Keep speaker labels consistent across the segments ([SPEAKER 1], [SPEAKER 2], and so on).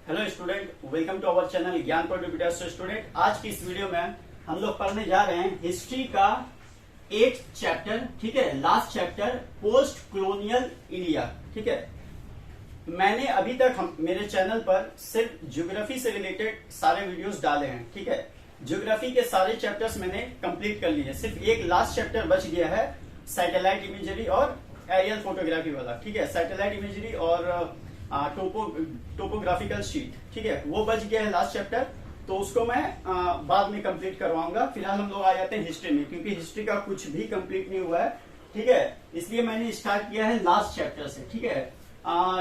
[SPEAKER 1] Hello student, welcome to our channel Gyan product. Student, आज की इस वीडियो में हम लोग पढ़ने जा रहे हैं हिस्ट्री का 8th चैप्टर। ठीक है, last chapter post colonial India. ठीक है, मैंने अभी तक मेरे चैनल पर सिर्फ ज्योग्राफी से रिलेटेड सारे वीडियोस डाले हैं। ठीक है, ज्योग्राफी के सारे चैप्टर्स मैंने कंप्लीट कर लिए। सिर्फ एक लास्ट चैप्टर बच गया है, सैटेलाइट इमेजरी और एरियल फोटोग्राफी वाला। ठीक है, सैटेलाइट इमेजरी और टोपोग्राफिकल शीट। ठीक है, वो बच गया है लास्ट चैप्टर, तो उसको मैं बाद में कंप्लीट करवाऊंगा। फिलहाल हम लोग आ जाते हैं हिस्ट्री में, क्योंकि हिस्ट्री का कुछ भी कंप्लीट नहीं हुआ है। ठीक है, इसलिए मैंने स्टार्ट किया है लास्ट चैप्टर से। ठीक है,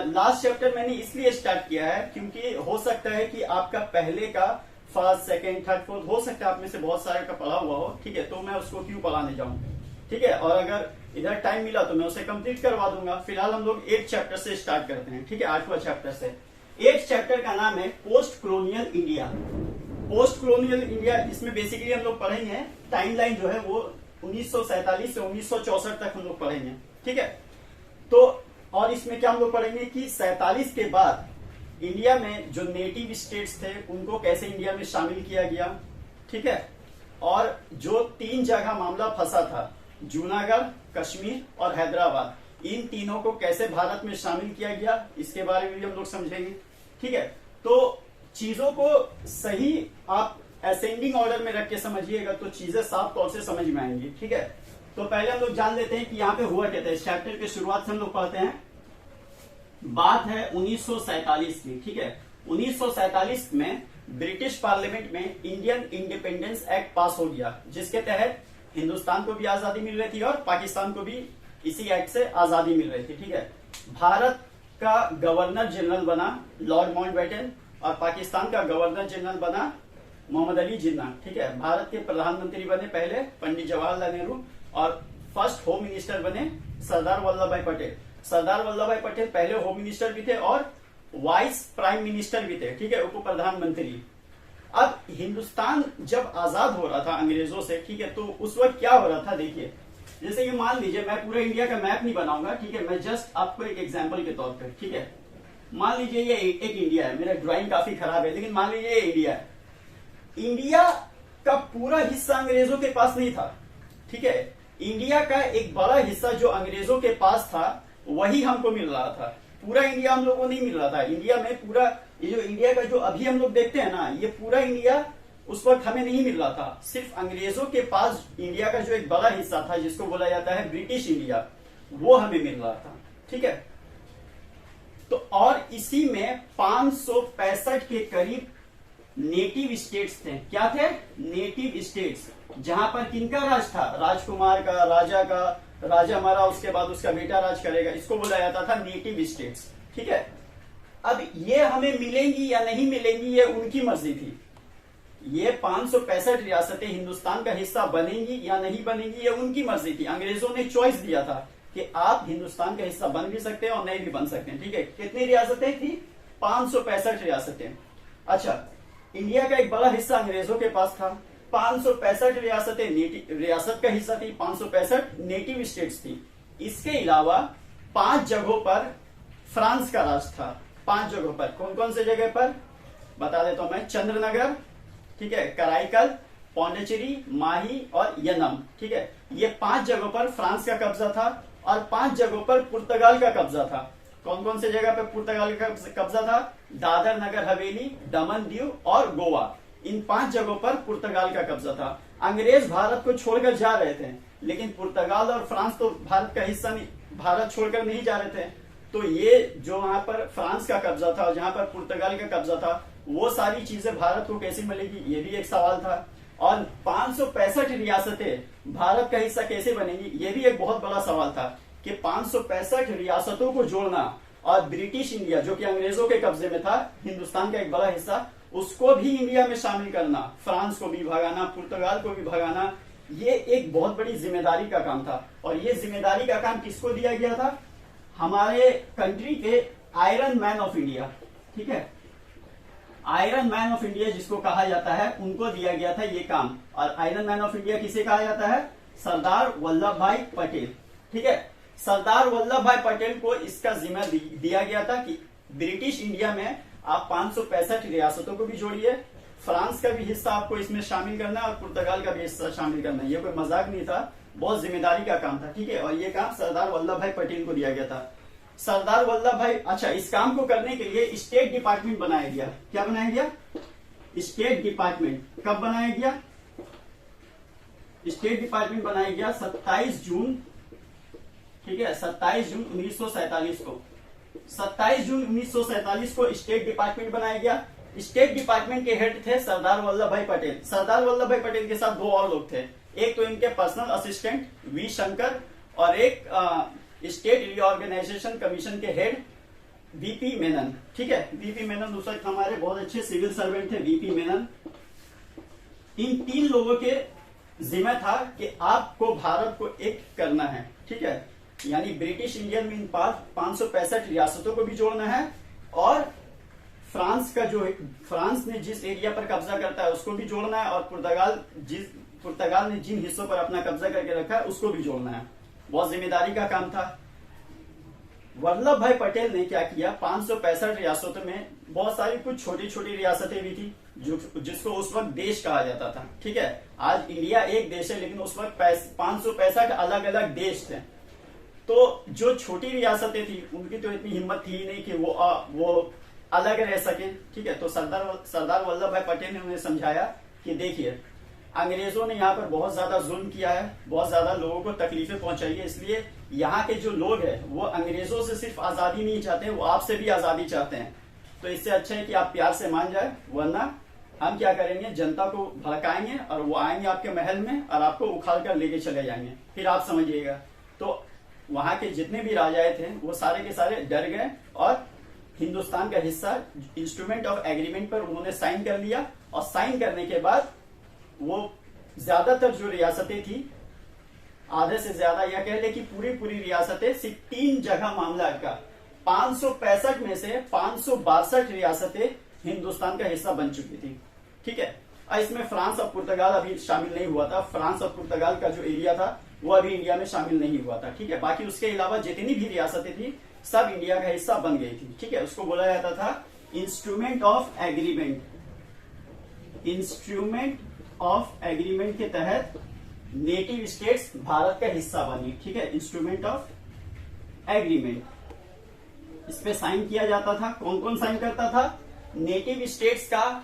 [SPEAKER 1] लास्ट चैप्टर मैंने इसलिए स्टार्ट किया है क्योंकि हो सकता है कि आपका पहले का फर्स्ट, सेकेंड, थर्ड, फोर्थ हो सकता है आप में से बहुत सारे का पढ़ा हुआ हो। ठीक है, तो मैं उसको क्यों पढ़ाने जाऊं। ठीक है, और अगर इधर टाइम मिला तो मैं उसे कंप्लीट करवा दूंगा। फिलहाल हम लोग 8th चैप्टर से स्टार्ट करते हैं। ठीक है, 8वां चैप्टर से। 8th चैप्टर का नाम है post colonial India. Post colonial India, इसमें बेसिकली हम लोग पढ़ेंगे टाइमलाइन जो है वो 1947 से 1964 तक हम लोग पढ़ेंगे। ठीक है, तो और इसमें क्या हम लोग पढ़ेंगे कि 47 के बाद इंडिया में जो नेटिव स्टेट्स थे उनको कैसे इंडिया में शामिल किया गया। ठीक है, और जो 3 जगह मामला फंसा था, जूनागढ़, कश्मीर और हैदराबाद, इन तीनों को कैसे भारत में शामिल किया गया, इसके बारे में भी हम लोग समझेंगे। ठीक है, तो चीजों को सही आप असेंडिंग ऑर्डर में रख के समझिएगा तो चीजें साफ तौर से समझ में आएंगी। ठीक है, तो पहले हम लोग जान लेते हैं कि यहाँ पे हुआ क्या था। इस चैप्टर के शुरुआत से हम लोग पढ़ते हैं। बात है 1947 की। ठीक है, 1947 में ब्रिटिश पार्लियामेंट में इंडियन इंडिपेंडेंस एक्ट पास हो गया, जिसके तहत हिंदुस्तान को भी आजादी मिल रही थी और पाकिस्तान को भी इसी एक्ट से आजादी मिल रही थी। ठीक है, भारत का गवर्नर जनरल बना लॉर्ड माउंटबेटन और पाकिस्तान का गवर्नर जनरल बना मोहम्मद अली जिन्ना। ठीक है, भारत के प्रधानमंत्री बने पहले पंडित जवाहरलाल नेहरू और फर्स्ट होम मिनिस्टर बने सरदार वल्लभ भाई पटेल। सरदार वल्लभ भाई पटेल पहले होम मिनिस्टर भी थे और वाइस प्राइम मिनिस्टर भी थे। ठीक है, उप प्रधानमंत्री। अब हिंदुस्तान जब आजाद हो रहा था अंग्रेजों से, ठीक है, तो उस वक्त क्या हो रहा था देखिए। जैसे कि मान लीजिए, मैं पूरा इंडिया का मैप नहीं बनाऊंगा। ठीक है, मैं जस्ट आपको एक एग्जांपल के तौर पे, ठीक है, मान लीजिए ये एक इंडिया है। मेरा ड्राइंग काफी खराब है, लेकिन मान लीजिए ये इंडिया है। इंडिया का पूरा हिस्सा अंग्रेजों के पास नहीं था। ठीक है, इंडिया का एक बड़ा हिस्सा जो अंग्रेजों के पास था वही हमको मिल रहा था। पूरा इंडिया हम लोगों को नहीं मिल रहा था। इंडिया में पूरा ये जो इंडिया का जो अभी हम लोग देखते हैं ना, ये पूरा इंडिया उस वक्त हमें नहीं मिल रहा था। सिर्फ अंग्रेजों के पास इंडिया का जो एक बड़ा हिस्सा था, जिसको बोला जाता है ब्रिटिश इंडिया, वो हमें मिल रहा था। ठीक है, तो और इसी में 565 के करीब नेटिव स्टेट्स थे। क्या थे? नेटिव स्टेट्स, जहां पर किनका राज था? राजकुमार का, राजा का। राजा मरा, उसके बाद उसका बेटा राज करेगा। इसको बोला जाता था नेटिव स्टेट्स। ठीक है, अब ये हमें मिलेंगी या नहीं मिलेंगी ये उनकी मर्जी थी। ये 565 रियासतें हिंदुस्तान का हिस्सा बनेंगी या नहीं बनेंगी ये उनकी मर्जी थी। अंग्रेजों ने चॉइस दिया था कि आप हिंदुस्तान का हिस्सा बन भी सकते हैं और नहीं भी बन सकते हैं। ठीक है, कितनी रियासतें थी? 565 रियासतें। अच्छा, इंडिया का एक बड़ा हिस्सा अंग्रेजों के पास था। 565 रियासतें रियासत का हिस्सा थी, 565 नेटिव स्टेट्स थी। इसके अलावा 5 जगहों पर फ्रांस का राज था। 5 जगहों पर, कौन कौन से जगह पर बता देता हूं मैं। चंद्रनगर, ठीक है, कराईकल, पौंडीचेरी, माही और यनम। ठीक है, ये 5 जगहों पर फ्रांस का कब्जा था और 5 जगहों पर पुर्तगाल का कब्जा था। कौन कौन से जगह पर पुर्तगाल का कब्जा था? दादर नगर हवेली, दमन दीव और गोवा। इन 5 जगहों पर पुर्तगाल का कब्जा था। अंग्रेज भारत को छोड़कर जा रहे थे, लेकिन पुर्तगाल और फ्रांस तो भारत का हिस्सा नहीं, भारत छोड़कर नहीं जा रहे थे। तो ये जो वहां पर फ्रांस का कब्जा था और जहां पर पुर्तगाल का कब्जा था, वो सारी चीजें भारत को कैसे मिलेगी, ये भी एक सवाल था। और 565 रियासतें भारत का हिस्सा कैसे बनेंगी, ये भी एक बहुत बड़ा सवाल था कि 565 रियासतों को जोड़ना और ब्रिटिश इंडिया जो कि अंग्रेजों के कब्जे में था, हिंदुस्तान का एक बड़ा हिस्सा, उसको भी इंडिया में शामिल करना, फ्रांस को भी भगाना, पुर्तगाल को भी भगाना, ये एक बहुत बड़ी जिम्मेदारी का काम था। और ये जिम्मेदारी का काम किसको दिया गया था? हमारे कंट्री के आयरन मैन ऑफ इंडिया। ठीक है, आयरन मैन ऑफ इंडिया जिसको कहा जाता है, उनको दिया गया था ये काम। और आयरन मैन ऑफ इंडिया किसे कहा जाता है? सरदार वल्लभ भाई पटेल। ठीक है, सरदार वल्लभ भाई पटेल को इसका जिम्मा दिया गया था कि ब्रिटिश इंडिया में आप 565 रियासतों को भी जोड़िए, फ्रांस का भी हिस्सा आपको इसमें शामिल करना है और पुर्तगाल का भी हिस्सा शामिल करना है। ये कोई मजाक नहीं था, बहुत जिम्मेदारी का काम था, ठीक है। और ये काम सरदार वल्लभ भाई पटेल को दिया गया था। सरदार वल्लभ भाई, अच्छा, इस काम को करने के लिए स्टेट डिपार्टमेंट बनाया गया। क्या बनाया गया? State department. कब बनाया गया? स्टेट डिपार्टमेंट बनाया गया 27 जून, ठीक है, 27 जून 1947 को। 27 जून 1947 को स्टेट डिपार्टमेंट बनाया गया। स्टेट डिपार्टमेंट के हेड थे सरदार वल्लभ भाई पटेल। सरदार वल्लभ भाई पटेल के साथ दो और लोग थे, एक तो इनके पर्सनल असिस्टेंट वी शंकर और एक स्टेट रीऑर्गेनाइजेशन कमीशन के हेड वीपी मेनन, ठीक है। वीपी मेनन उस वक्त हमारे बहुत अच्छे सिविल सर्वेंट थे, वीपी मेनन। इन तीन लोगों के जिम्मे था कि आपको भारत को एक करना है, ठीक है, यानी ब्रिटिश इंडियन में 565 रियासतों को भी जोड़ना है और फ्रांस का जो फ्रांस ने जिस एरिया पर कब्जा करता है उसको भी जोड़ना है और पुर्तगाल ने जिन हिस्सों पर अपना कब्जा करके रखा है उसको भी जोड़ना है। बहुत जिम्मेदारी का काम था। वल्लभ भाई पटेल ने क्या किया, 565 रियासतों में बहुत सारी कुछ छोटी छोटी रियासतें भी थी जिसको उस वक्त देश कहा जाता था, ठीक है। आज इंडिया एक देश है लेकिन उस वक्त 565 अलग अलग देश थे। तो जो छोटी रियासतें थी उनकी तो इतनी हिम्मत थी नहीं कि वो अलग रह सके, ठीक है। तो सरदार वल्लभ भाई पटेल ने उन्हें समझाया कि देखिए, अंग्रेजों ने यहाँ पर बहुत ज्यादा जुल्म किया है, बहुत ज्यादा लोगों को तकलीफें पहुंचाई है, इसलिए यहाँ के जो लोग हैं वो अंग्रेजों से सिर्फ आजादी नहीं चाहते, वो आपसे भी आजादी चाहते हैं। तो इससे अच्छा है कि आप प्यार से मान जाए, वरना हम क्या करेंगे, जनता को भड़काएंगे और वो आएंगे आपके महल में और आपको उखाड़ कर लेके चले जाएंगे, फिर आप समझिएगा। तो वहां के जितने भी राजाएं थे वो सारे के सारे डर गए और हिंदुस्तान का हिस्सा इंस्ट्रूमेंट ऑफ एग्रीमेंट पर उन्होंने साइन कर लिया। और साइन करने के बाद वो ज्यादातर जो रियासतें थी, आधे से ज्यादा या कह ले कि पूरी रियासतें, सिर्फ 3 जगह मामला अटका। 565 में से 562 रियासतें हिंदुस्तान का हिस्सा बन चुकी थी, ठीक है। और इसमें फ्रांस और पुर्तगाल अभी शामिल नहीं हुआ था। फ्रांस और पुर्तगाल का जो एरिया था वो अभी इंडिया में शामिल नहीं हुआ था, ठीक है। बाकी उसके अलावा जितनी भी रियासतें थी सब इंडिया का हिस्सा बन गई थी, ठीक है। उसको बोला जाता था instrument of agreement. Instrument of agreement के तहत नेटिव स्टेट्स भारत का हिस्सा बनी, ठीक है। इंस्ट्रूमेंट ऑफ एग्रीमेंट, इस पे साइन किया जाता था। कौन कौन साइन करता था? नेटिव स्टेट्स का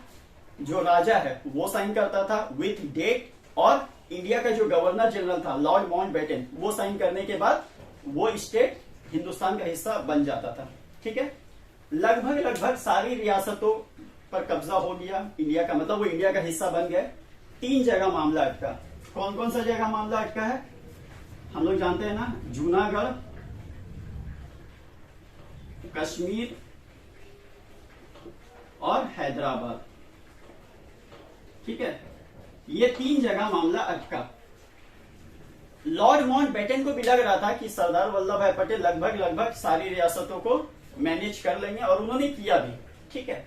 [SPEAKER 1] जो राजा है वो साइन करता था विथ डेट, और इंडिया का जो गवर्नर जनरल था लॉर्ड माउंटबेटन, वो साइन करने के बाद वो स्टेट हिंदुस्तान का हिस्सा बन जाता था, ठीक है। लगभग सारी रियासतों पर कब्जा हो गया इंडिया का, मतलब वो इंडिया का हिस्सा बन गए। 3 जगह मामला अटका। कौन कौन सा जगह मामला अटका है? हम लोग जानते हैं ना, जूनागढ़, कश्मीर और हैदराबाद, ठीक है। ये 3 जगह मामला अटका। लॉर्ड माउंटबेटन को भी लग रहा था कि सरदार वल्लभ भाई पटेल लगभग सारी रियासतों को मैनेज कर लेंगे, और उन्होंने किया भी, ठीक है।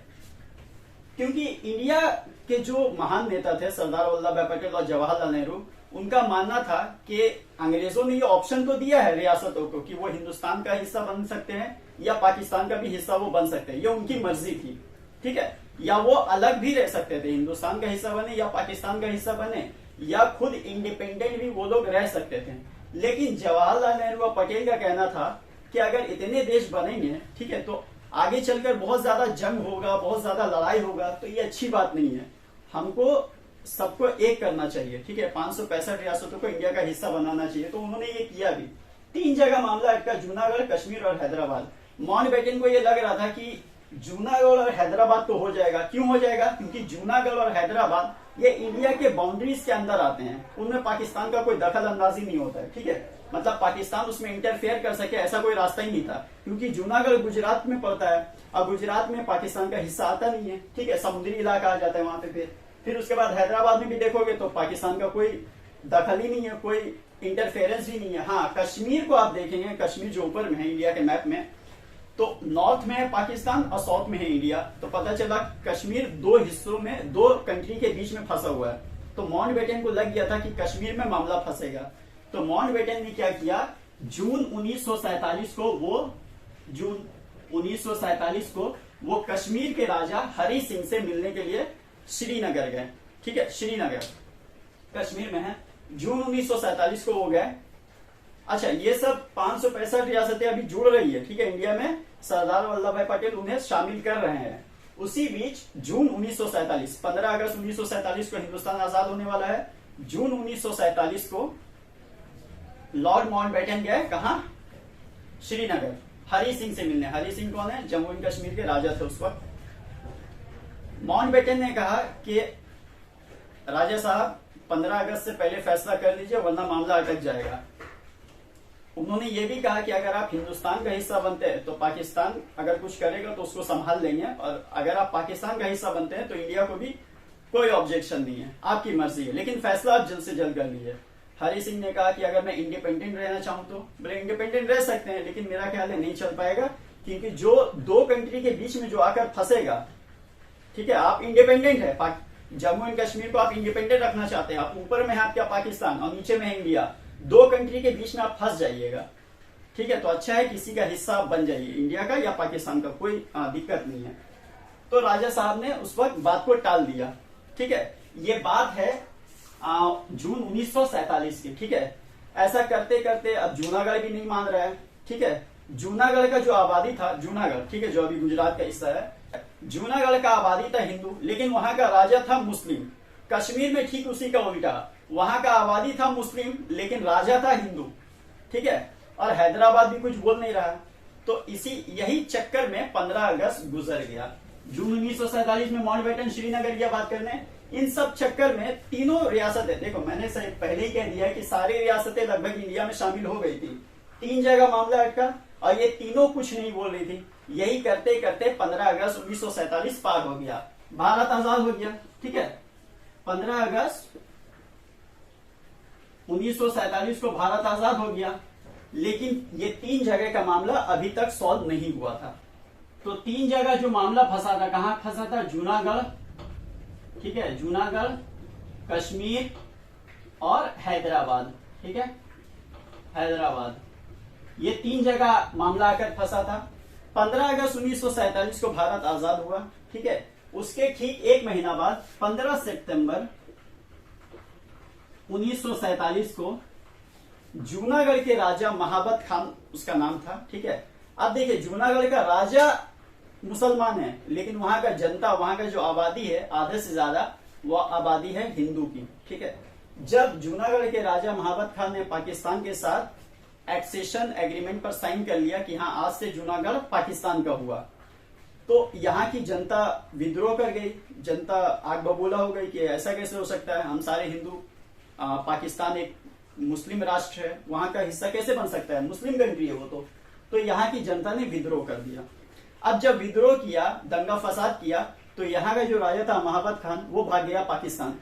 [SPEAKER 1] क्योंकि इंडिया के जो महान नेता थे सरदार वल्लभ भाई पटेल और जवाहरलाल नेहरू, उनका मानना था कि अंग्रेजों ने ये ऑप्शन तो दिया है रियासतों को कि वो हिंदुस्तान का हिस्सा बन सकते हैं या पाकिस्तान का भी हिस्सा वो बन सकते हैं, ये उनकी मर्जी थी, ठीक है। या वो अलग भी रह सकते थे, हिंदुस्तान का हिस्सा बने या पाकिस्तान का हिस्सा बने, या खुद इंडिपेंडेंट भी वो लोग रह सकते थे। लेकिन जवाहरलाल नेहरू और पटेल का कहना था कि अगर इतने देश बनेंगे, ठीक है, तो आगे चलकर बहुत ज्यादा जंग होगा, बहुत ज्यादा लड़ाई होगा, तो ये अच्छी बात नहीं है। हमको सबको एक करना चाहिए, ठीक है। 565 रियासतों को इंडिया का हिस्सा बनाना चाहिए, तो उन्होंने ये किया भी। 3 जगह मामला अटका, जूनागढ़, कश्मीर और हैदराबाद। माउंटबेटन को ये लग रहा था कि जूनागढ़ और हैदराबाद तो हो जाएगा। क्यों हो जाएगा? क्योंकि जूनागढ़ और हैदराबाद ये इंडिया के बाउंड्रीज के अंदर आते हैं, उनमें पाकिस्तान का कोई दखल अंदाजी नहीं होता है, ठीक है। मतलब पाकिस्तान उसमें इंटरफेयर कर सके ऐसा कोई रास्ता ही नहीं था, क्योंकि जूनागढ़ गुजरात में पड़ता है और गुजरात में पाकिस्तान का हिस्सा आता नहीं है, ठीक है। समुद्री इलाका आ जाता है वहां पे। फिर उसके बाद हैदराबाद में भी देखोगे तो पाकिस्तान का कोई दखल ही नहीं है, कोई इंटरफेरेंस ही नहीं है। हाँ, कश्मीर को आप देखेंगे, कश्मीर जो ऊपर में है इंडिया के मैप में, तो नॉर्थ में है पाकिस्तान और साउथ में है इंडिया। तो पता चला कश्मीर 2 हिस्सों में, 2 कंट्री के बीच में फंसा हुआ है। तो माउंटबेटन को लग गया था कि कश्मीर में मामला फंसेगा। तो माउंटबेटन ने क्या किया, जून 1947 को वो कश्मीर के राजा हरि सिंह से मिलने के लिए श्रीनगर गए। ठीक है, श्रीनगर कश्मीर में है। जून 1947 को वो गए। अच्छा, ये सब 565 रियासतें अभी जुड़ रही है, ठीक है, इंडिया में। सरदार वल्लभ भाई पटेल उन्हें शामिल कर रहे हैं। उसी बीच जून 1947, 15 अगस्त 1947 को हिंदुस्तान आजाद होने वाला है। जून 1947 को लॉर्ड माउंटबेटन गए कहा? श्रीनगर, हरि सिंह से मिलने। हरि सिंह कौन है? जम्मू एंड कश्मीर के राजा थे उस वक्त। माउंटबेटन ने कहा कि राजा साहब 15 अगस्त से पहले फैसला कर लीजिए वरना मामला अटक जाएगा। उन्होंने ये भी कहा कि अगर आप हिंदुस्तान का हिस्सा बनते हैं तो पाकिस्तान अगर कुछ करेगा तो उसको संभाल लेंगे, और अगर आप पाकिस्तान का हिस्सा बनते हैं तो इंडिया को भी कोई ऑब्जेक्शन नहीं है, आपकी मर्जी है, लेकिन फैसला आप जल्द से जल्द कर लीजिए। हरि सिंह ने कहा कि अगर मैं इंडिपेंडेंट रहना चाहूं तो बोले इंडिपेंडेंट रह सकते हैं, लेकिन मेरा ख्याल है नहीं चल पाएगा, क्योंकि जो दो कंट्री के बीच में जो आकर फंसेगा, ठीक है, आप इंडिपेंडेंट है, जम्मू एंड कश्मीर को आप इंडिपेंडेंट रखना चाहते हैं, आप ऊपर में है आपका पाकिस्तान और नीचे में है इंडिया, दो कंट्री के बीच में आप फंस जाइएगा। ठीक है, तो अच्छा है किसी का हिस्सा बन जाइए, इंडिया का या पाकिस्तान का, कोई दिक्कत नहीं है। तो राजा साहब ने उस वक्त बात को टाल दिया। ठीक है, ये बात है जून 1947 की। ठीक है, ऐसा करते करते अब जूनागढ़ भी नहीं मान रहा है। ठीक है, जूनागढ़ का जो आबादी था, जूनागढ़, ठीक है, जो अभी गुजरात का हिस्सा है, जूनागढ़ का आबादी था हिंदू, लेकिन वहां का राजा था मुस्लिम। कश्मीर में ठीक उसी का उल्टा, वहां का आबादी था मुस्लिम लेकिन राजा था हिंदू। ठीक है, और हैदराबाद भी कुछ बोल नहीं रहा। तो यही चक्कर में 15 अगस्त गुजर गया। जून 1947 में माउंटबेटन श्रीनगर गया बात करने। इन सब चक्कर में तीनों रियासतें, देखो मैंने पहले ही कह दिया कि सारी रियासतें लगभग इंडिया में शामिल हो गई थी। 3 जगह मामला अटका और ये तीनों कुछ नहीं बोल रही थी। यही करते करते 15 अगस्त 1947 पार हो गया, भारत आजाद हो गया। ठीक है, 15 अगस्त 1947 को भारत आजाद हो गया, लेकिन ये 3 जगह का मामला अभी तक सॉल्व नहीं हुआ था। तो 3 जगह जो मामला फंसा था, कहां फंसा था? जूनागढ़, ठीक है, जूनागढ़, कश्मीर और हैदराबाद। ठीक है, हैदराबाद, ये 3 जगह मामला आकर फंसा था। 15 अगस्त 1947 को भारत आजाद हुआ। ठीक है, उसके ठीक 1 महीना बाद 15 सितंबर 1947 को जूनागढ़ के राजा महाबत खान उसका नाम था। ठीक है, अब देखिए जूनागढ़ का राजा मुसलमान है, लेकिन वहां का जनता, वहां का जो आबादी है आधे से ज्यादा वो आबादी है हिंदू की। ठीक है, जब जूनागढ़ के राजा महाबत खान ने पाकिस्तान के साथ एक्सेशन एग्रीमेंट पर साइन कर लिया कि हाँ आज से जूनागढ़ पाकिस्तान का हुआ, तो यहाँ की जनता विद्रोह कर गई। जनता आग बबूला हो गई कि ऐसा कैसे हो सकता है, हम सारे हिंदू, पाकिस्तान एक मुस्लिम राष्ट्र है, वहां का हिस्सा कैसे बन सकता है, मुस्लिम कंट्री है वो तो यहाँ की जनता ने विद्रोह कर दिया। अब जब विद्रोह किया, दंगा फसाद किया, तो यहाँ का जो राजा था महाबत खान वो भाग गया पाकिस्तान।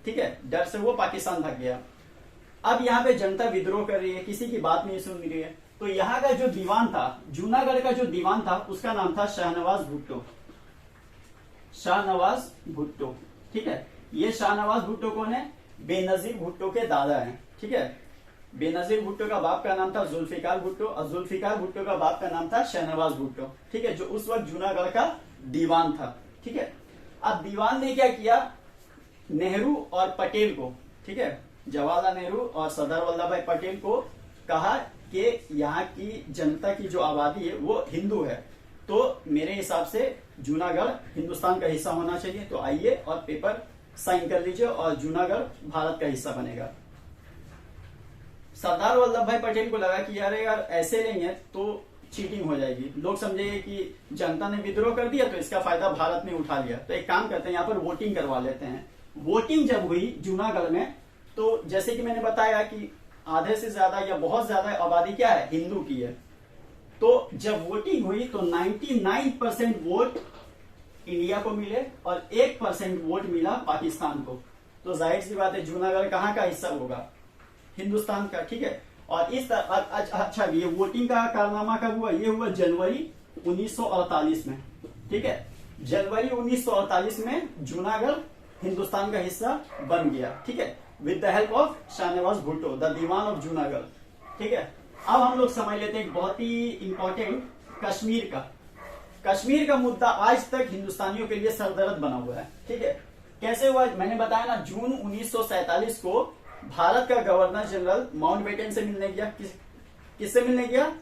[SPEAKER 1] ठीक है, डर से वो पाकिस्तान भाग गया। अब यहाँ पे जनता विद्रोह कर रही है, किसी की बात नहीं सुन रही है। तो यहाँ का जो दीवान था, जूनागढ़ का जो दीवान था, उसका नाम था शाहनवाज भुट्टो। शाहनवाज भुट्टो, ठीक है, ये शाहनवाज भुट्टो कौन है? बेनजीर भुट्टो के दादा हैं। ठीक है, बेनजीर भुट्टो का बाप का नाम था जुल्फिकार भुट्टो और जुल्फिकार भुट्टो का बाप का नाम था शाहनवाज भुट्टो। ठीक है, जो उस वक्त जूनागढ़ का दीवान था। ठीक है, अब दीवान ने क्या किया, नेहरू और पटेल को, ठीक है, जवाहरलाल नेहरू और सरदार वल्लभ भाई पटेल को कहा कि यहाँ की जनता की जो आबादी है वो हिंदू है, तो मेरे हिसाब से जूनागढ़ हिंदुस्तान का हिस्सा होना चाहिए। तो आइए और पेपर साइन कर लीजिए और जूनागढ़ भारत का हिस्सा बनेगा। सरदार वल्लभ भाई पटेल को लगा कि यार ऐसे लेंगे तो चीटिंग हो जाएगी, लोग समझेंगे कि जनता ने विद्रोह कर दिया तो इसका फायदा भारत ने उठा लिया। तो एक काम करते हैं, यहाँ पर वोटिंग करवा लेते हैं। वोटिंग जब हुई जूनागढ़ में, तो जैसे कि मैंने बताया कि आधे से ज्यादा या बहुत ज्यादा आबादी क्या है, हिंदू की है। तो जब वोटिंग हुई तो 99% वोट इंडिया को मिले और 1% वोट मिला पाकिस्तान को। तो जाहिर सी बात है जूनागढ़ कहाँ का हिस्सा होगा, हिंदुस्तान का। ठीक है, और इस अच्छा ये वोटिंग का कारनामा कब हुआ, ये हुआ जनवरी 1948 में। ठीक है, जनवरी 1948 में जूनागढ़ हिंदुस्तान का हिस्सा बन गया। ठीक है, with the help of Shahnawaz Bhutto, the Dewan of Junagadh. ठीक है, अब हम लोग समझ लेते हैं एक बहुत ही इंपॉर्टेंट कश्मीर का। कश्मीर का मुद्दा आज तक हिंदुस्तानियों के लिए सरदर्द बना हुआ है। ठीक है, कैसे हुआ मैंने बताया ना, जून 1947 को भारत का गवर्नर जनरल माउंटबेटन से मिलने गया। किससे मिलने गया?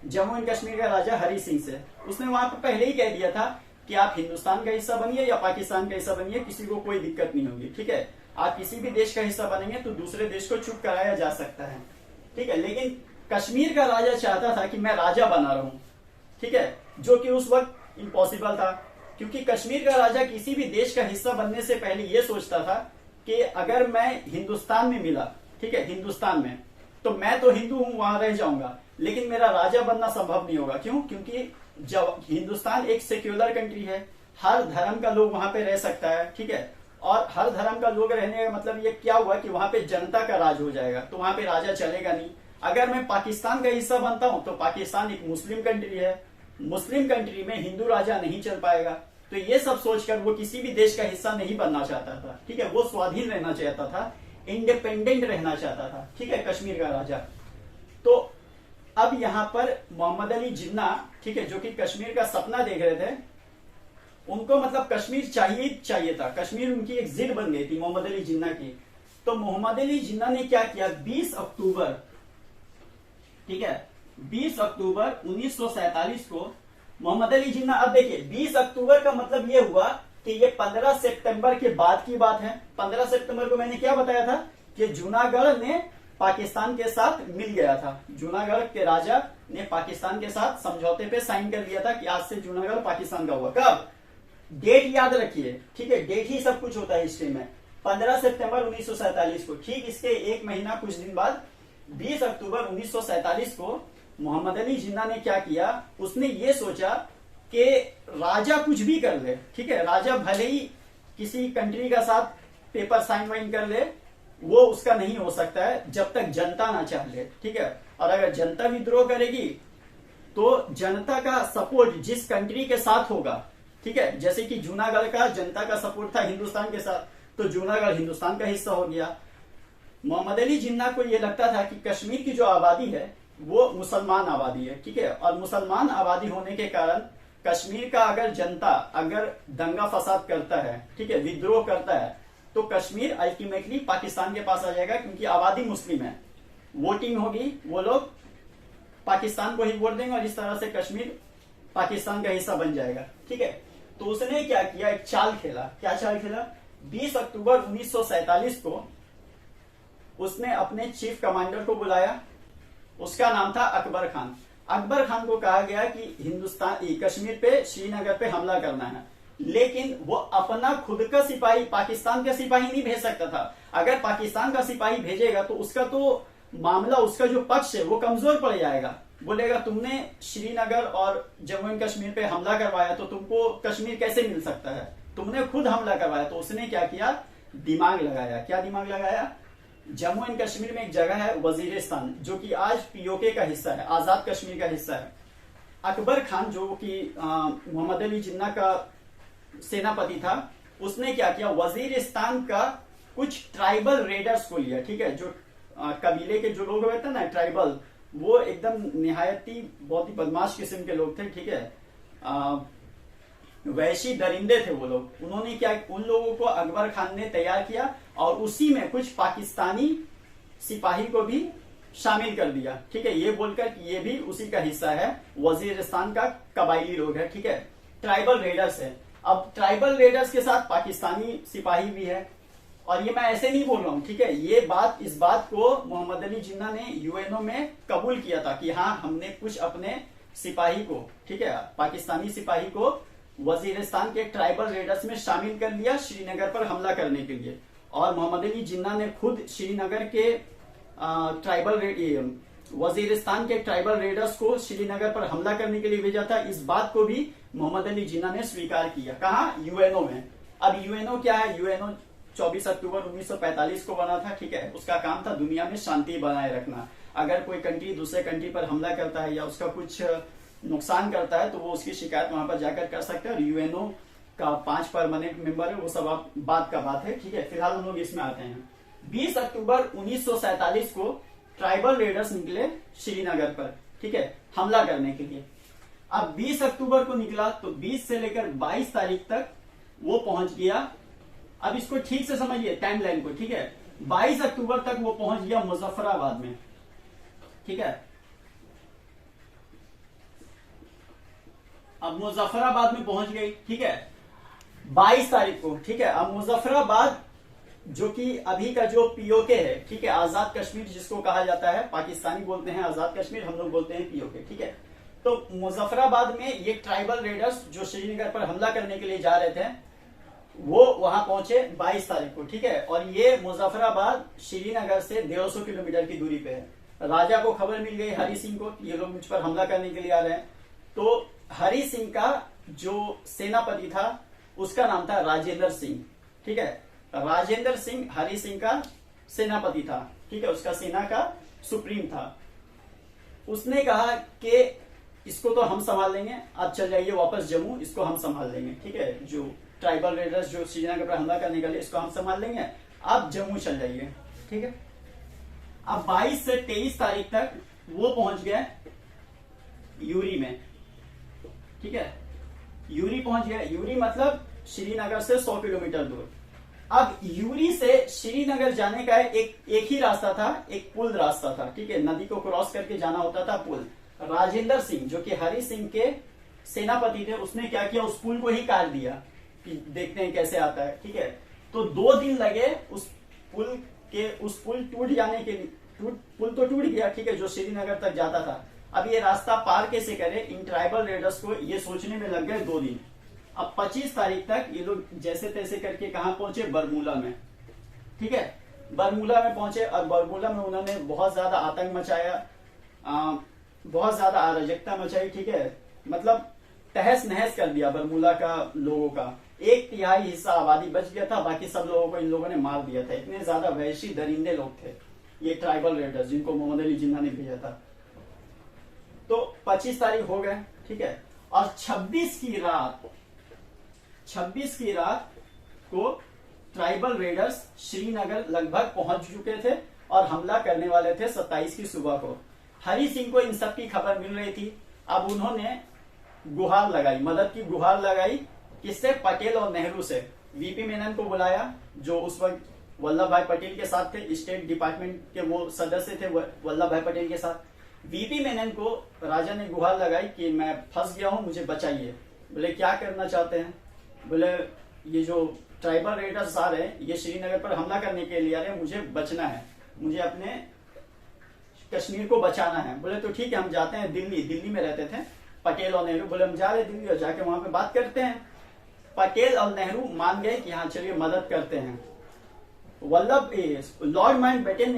[SPEAKER 1] जम्मू एंड कश्मीर का राजा हरि सिंह से। उसने वहां पर पहले ही कह दिया था कि आप हिंदुस्तान का हिस्सा बनिए या पाकिस्तान का हिस्सा बनिए, किसी को कोई दिक्कत नहीं होगी। ठीक है, आप किसी भी देश का हिस्सा बनेंगे तो दूसरे देश को चुप कराया जा सकता है। ठीक है, लेकिन कश्मीर का राजा चाहता था कि मैं राजा बना रहूं। ठीक है, जो कि उस वक्त इम्पॉसिबल था, क्योंकि कश्मीर का राजा किसी भी देश का हिस्सा बनने से पहले यह सोचता था कि अगर मैं हिंदुस्तान में मिला, ठीक है, हिंदुस्तान में, तो मैं तो हिंदू हूं, वहां रह जाऊंगा, लेकिन मेरा राजा बनना संभव नहीं होगा। क्यों? क्योंकि जब हिंदुस्तान एक सेक्युलर कंट्री है, हर धर्म का लोग वहां पे रह सकता है। ठीक है, और हर धर्म का लोग रहने का मतलब ये क्या हुआ कि वहां पे जनता का राज हो जाएगा, तो वहां पे राजा चलेगा नहीं। अगर मैं पाकिस्तान का हिस्सा बनता हूं तो पाकिस्तान एक मुस्लिम कंट्री है, मुस्लिम कंट्री में हिंदू राजा नहीं चल पाएगा। तो ये सब सोचकर वो किसी भी देश का हिस्सा नहीं बनना चाहता था। ठीक है, वो स्वाधीन रहना चाहता था, इंडिपेंडेंट रहना चाहता था। ठीक है, कश्मीर का राजा। तो अब यहाँ पर मोहम्मद अली जिन्ना, ठीक है, जो कि कश्मीर का सपना देख रहे थे, उनको मतलब कश्मीर चाहिए था। कश्मीर उनकी एक जिद बन गई थी मोहम्मद अली जिन्ना की। तो मोहम्मद अली जिन्ना ने क्या किया, 20 अक्टूबर, ठीक है, 20 अक्टूबर 1947 को मोहम्मद अली जिन्ना, अब देखिए 20 अक्टूबर का मतलब ये हुआ कि ये 15 सितंबर के बाद की बात है। 15 सितंबर को मैंने क्या बताया था कि जूनागढ़ ने पाकिस्तान के साथ मिल गया था। जूनागढ़ के राजा ने पाकिस्तान के साथ समझौते पे साइन कर दिया था कि आज से जूनागढ़ पाकिस्तान का हुआ। कब? डेट याद रखिए। ठीक है, डेट ही सब कुछ होता है हिस्ट्री में। 15 सितंबर 1947 को, ठीक इसके एक महीना कुछ दिन बाद 20 अक्टूबर 1947 को मोहम्मद अली जिन्ना ने क्या किया, उसने ये सोचा कि राजा कुछ भी कर ले, ठीक है, राजा भले ही किसी कंट्री का साथ पेपर साइन वाइन कर ले, वो उसका नहीं हो सकता है जब तक जनता ना चाह ले। ठीक है, और अगर जनता विद्रोह करेगी तो जनता का सपोर्ट जिस कंट्री के साथ होगा, ठीक है, जैसे कि जूनागढ़ का जनता का सपोर्ट था हिंदुस्तान के साथ, तो जूनागढ़ हिंदुस्तान का हिस्सा हो गया। मोहम्मद अली जिन्ना को यह लगता था कि कश्मीर की जो आबादी है वो मुसलमान आबादी है। ठीक है, और मुसलमान आबादी होने के कारण कश्मीर का अगर जनता अगर दंगा फसाद करता है, ठीक है, विद्रोह करता है, तो कश्मीर अल्टीमेटली पाकिस्तान के पास आ जाएगा, क्योंकि आबादी मुस्लिम है। वोटिंग होगी, वो लोग पाकिस्तान को ही वोट देंगे और इस तरह से कश्मीर पाकिस्तान का हिस्सा बन जाएगा। ठीक है, तो उसने क्या किया, एक चाल खेला। क्या चाल खेला? 20 अक्टूबर 1947 को उसने अपने चीफ कमांडर को बुलाया। उसका नाम था अकबर खान। अकबर खान को कहा गया कि हिंदुस्तान कश्मीर पे, श्रीनगर पे हमला करना है, लेकिन वो अपना खुद का सिपाही, पाकिस्तान का सिपाही नहीं भेज सकता था। अगर पाकिस्तान का सिपाही भेजेगा तो उसका तो मामला, उसका जो पक्ष है वो कमजोर पड़ जाएगा। बोलेगा तुमने श्रीनगर और जम्मू एंड कश्मीर पे हमला करवाया तो तुमको कश्मीर कैसे मिल सकता है, तुमने खुद हमला करवाया। तो उसने क्या किया, दिमाग लगाया। क्या दिमाग लगाया? जम्मू एंड कश्मीर में एक जगह है वजीरिस्तान, जो कि आज पीओके का हिस्सा है, आजाद कश्मीर का हिस्सा है। अकबर खान जो कि मोहम्मद अली जिन्ना का सेनापति था, उसने क्या किया, वजीरिस्तान का कुछ ट्राइबल रेडर्स को लिया। ठीक है, जो कबीले के जो लोग रहते हैं ना, ट्राइबल, वो एकदम निहायती बहुत ही बदमाश किस्म के लोग थे। ठीक है, वैशी दरिंदे थे वो लोग। उन्होंने क्या, उन लोगों को अकबर खान ने तैयार किया और उसी में कुछ पाकिस्तानी सिपाही को भी शामिल कर दिया। ठीक है, ये बोलकर कि ये भी उसी का हिस्सा है, वजीरिस्तान का कबायली लोग है। ठीक है, ट्राइबल रेडर्स है। अब ट्राइबल रेडर्स के साथ पाकिस्तानी सिपाही भी है, और ये मैं ऐसे नहीं बोल रहा हूं। ठीक है, ये बात, इस बात को मोहम्मद अली जिन्ना ने यूएनओ में कबूल किया था कि हाँ, हमने कुछ अपने सिपाही को, ठीक है, पाकिस्तानी सिपाही को वजीरिस्तान के ट्राइबल रेडर्स में शामिल कर लिया श्रीनगर पर हमला करने के लिए। और मोहम्मद अली जिन्ना ने खुद श्रीनगर के वजीरिस्तान के ट्राइबल रेडर्स को श्रीनगर पर हमला करने के लिए भेजा था। इस बात को भी मोहम्मद अली जिन्ना ने स्वीकार किया। कहा? यूएनओ में। अब यूएनओ क्या है? यूएनओ 24 अक्टूबर 1945 को बना था। ठीक है, उसका काम था दुनिया में शांति बनाए रखना। अगर कोई कंट्री दूसरे कंट्री पर हमला करता है या उसका कुछ नुकसान करता है तो वो उसकी शिकायत वहां पर जाकर कर सकते हैं। और यूएनओ का 5 परमानेंट मेंबर है, वो सब आप बात का बात है। ठीक है, फिलहाल हम लोग इसमें आते हैं। 20 अक्टूबर 1947 को ट्राइबल रेडर्स निकले श्रीनगर पर, ठीक है, हमला करने के लिए। अब 20 अक्टूबर को निकला तो 20 से लेकर 22 तारीख तक वो पहुंच गया। अब इसको ठीक से समझिए टाइमलाइन को, ठीक है। 22 अक्टूबर तक वो पहुंच गया मुजफ्फराबाद में, ठीक है। अब मुजफ्फराबाद में पहुंच गई, ठीक है, 22 तारीख को, ठीक है। अब मुजफ्फराबाद जो कि अभी का जो पीओके है, ठीक है, आजाद कश्मीर जिसको कहा जाता है, पाकिस्तानी बोलते हैं आजाद कश्मीर, हम लोग बोलते हैं पीओके, ठीक है। तो मुजफ्फराबाद में ये ट्राइबल रेडर्स जो श्रीनगर पर हमला करने के लिए जा रहे थे वो वहां पहुंचे 22 तारीख को, ठीक है। और ये मुजफ्फराबाद श्रीनगर से 150 किलोमीटर की दूरी पे है। राजा को खबर मिल गई हरि सिंह को, ये लोग मुझ पर हमला करने के लिए आ रहे हैं। तो हरि सिंह का जो सेनापति था उसका नाम था राजेंद्र सिंह, ठीक है। राजेंद्र सिंह हरि सिंह का सेनापति था, ठीक है, उसका सेना का सुप्रीम था। उसने कहा कि इसको तो हम संभाल लेंगे, आप चल जाइए वापस जम्मू, इसको हम संभाल लेंगे, ठीक है। जो ट्राइबल रेडर्स जो श्रीनगर पर हमला करने के लिए, इसको हम संभाल लेंगे, आप जम्मू चल जाइए, ठीक है। अब 22 से 23 तारीख तक वो पहुंच गए यूरी में, ठीक है। यूरी पहुंच गया। यूरी मतलब श्रीनगर से 100 किलोमीटर दूर। अब यूरी से श्रीनगर जाने का एक ही रास्ता था, एक पुल रास्ता था, ठीक है, नदी को क्रॉस करके जाना होता था, पुल। राजेंद्र सिंह जो कि हरि सिंह के सेनापति थे, उसने क्या किया, उस पुल को ही काट दिया कि देखते हैं कैसे आता है, ठीक है। तो 2 दिन लगे उस पुल टूट जाने के लिए। पुल तो टूट गया, ठीक है, जो श्रीनगर तक जाता था। अब ये रास्ता पार कैसे करे, इन ट्राइबल रेडर्स को ये सोचने में लग गए 2 दिन। अब 25 तारीख तक ये लोग जैसे तैसे करके कहां पहुंचे, बरमूला में, ठीक है। बरमूला में पहुंचे और बरमूला में उन्होंने बहुत ज्यादा आतंक मचाया, बहुत ज्यादा अराजकता मचाई, ठीक है। मतलब तहस नहस कर दिया बरमूला का लोगों का। 1/3 हिस्सा आबादी बच गया था, बाकी सब लोगों को इन लोगों ने मार दिया था। इतने ज्यादा वहशी दरिंदे लोग थे ये ट्राइबल रेडर्स, जिनको मोहम्मद अली जिन्ना ने भेजा था। तो 25 तारीख हो गए, ठीक है। और 26 की रात को ट्राइबल रेडर्स श्रीनगर लगभग पहुंच चुके थे और हमला करने वाले थे 27 की सुबह को। हरि सिंह को इन सब की खबर मिल रही थी। अब उन्होंने गुहार लगाई, मदद की गुहार लगाई, किससे, पटेल और नेहरू से। वीपी मेनन को बुलाया जो उस वक्त वल्लभ भाई पटेल के साथ थे, स्टेट डिपार्टमेंट के वो सदस्य थे वल्लभ भाई पटेल के साथ। वीपी मेनन को राजा ने गुहार लगाई कि मैं फंस गया हूं, मुझे बचाइए। बोले क्या करना चाहते हैं, बोले ये जो ट्राइबल रेडर्स आ रहे हैं ये श्रीनगर पर हमला करने के लिए आ रहे हैं, मुझे बचना है, मुझे अपने कश्मीर को बचाना है। बोले तो ठीक है, हम जाते हैं दिल्ली में रहते थे पटेल और नेहरू। बोले हम जा रहे दिल्ली और जाके वहां पे बात करते हैं। पटेल और नेहरू मान गए कि हाँ चलिए मदद करते हैं। लॉर्ड माउंटबेटन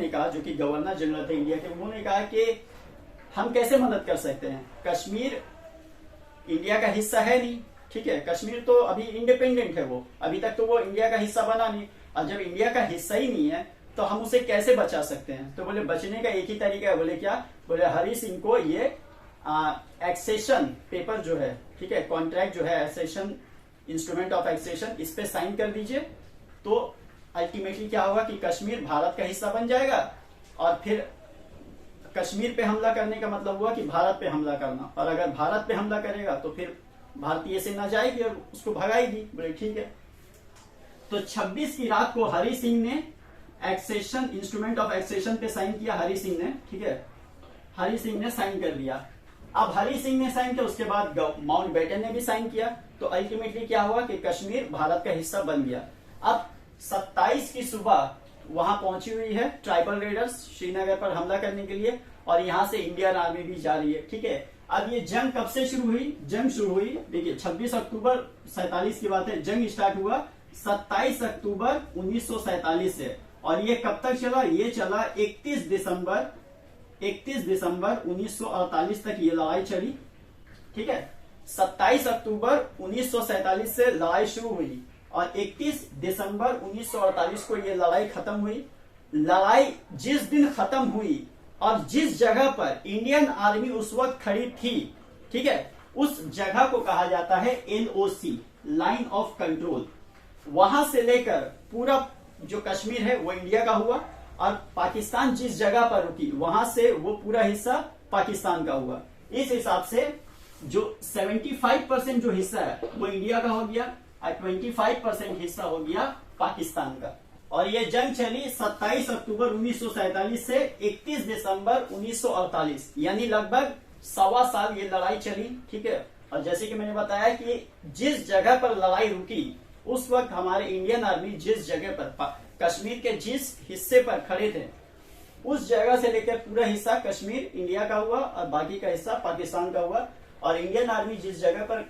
[SPEAKER 1] ने कहा जो कि गवर्नर जनरल थे इंडिया के, उन्होंने कहा कि हम कैसे मदद कर सकते हैं, कश्मीर इंडिया का हिस्सा है नहीं, ठीक है। कश्मीर तो अभी इंडिपेंडेंट है, वो अभी तक तो वो इंडिया का हिस्सा बना नहीं, और जब इंडिया का हिस्सा ही नहीं है तो हम उसे कैसे बचा सकते हैं। तो बोले बचने का एक ही तरीका है। बोले क्या, बोले हरि सिंह को ये एक्सेशन पेपर जो है, ठीक है, कॉन्ट्रैक्ट जो है, एक्सेशन इंस्ट्रूमेंट ऑफ एक्सेशन, इस पे साइन कर दीजिए। तो अल्टीमेटली क्या होगा कि कश्मीर भारत का हिस्सा बन जाएगा, और फिर कश्मीर पे हमला करने का मतलब हुआ कि भारत पे हमला करना, और अगर भारत पे हमला करेगा तो फिर भारतीय सेना जाएगी और उसको भगाएगी। बोले ठीक है। तो 26 की रात को हरि सिंह ने एक्सेशन इंस्ट्रूमेंट ऑफ एक्सेशन पे साइन किया, हरि सिंह ने, ठीक है, हरि सिंह ने साइन कर दिया। अब हरि सिंह ने साइन किया, उसके बाद माउंटबेटन ने भी साइन किया। तो अल्टीमेटली क्या हुआ कि कश्मीर भारत का हिस्सा बन गया। अब 27 की सुबह वहां पहुंची हुई है ट्राइबल रेडर्स श्रीनगर पर हमला करने के लिए, और यहां से इंडियन आर्मी भी जा रही है, ठीक है। अब ये जंग कब से शुरू हुई, जंग शुरू हुई देखिए 26 अक्टूबर 47 की बात है, जंग स्टार्ट हुआ 27 अक्टूबर 1947 से, और ये कब तक चला, ये चला 31 दिसंबर 1948 तक ये लड़ाई चली, ठीक है। 27 अक्टूबर 1947 से लड़ाई शुरू हुई और 31 दिसंबर 1948 को ये लड़ाई खत्म हुई। लड़ाई जिस दिन खत्म हुई और जिस जगह पर इंडियन आर्मी उस वक्त खड़ी थी, ठीक है, उस जगह को कहा जाता है LOC, लाइन ऑफ कंट्रोल। वहां से लेकर पूरा जो कश्मीर है वो इंडिया का हुआ, और पाकिस्तान जिस जगह पर रुकी वहां से वो पूरा हिस्सा पाकिस्तान का हुआ। इस हिसाब से जो 75% जो हिस्सा है वो इंडिया का हो गया और 25% हिस्सा हो गया पाकिस्तान का। और ये जंग चली 27 अक्टूबर 1947 से 31 दिसंबर 1948, यानी लगभग 1.25 साल ये लड़ाई चली। ठीक है, और जैसे कि मैंने बताया कि जिस जगह पर लड़ाई रुकी उस वक्त हमारे इंडियन आर्मी जिस जगह पर कश्मीर के जिस हिस्से पर खड़े थे उस जगह से लेकर पूरा हिस्सा कश्मीर इंडिया का हुआ और बाकी का हिस्सा पाकिस्तान का हुआ। और इंडियन आर्मी जिस जगह पर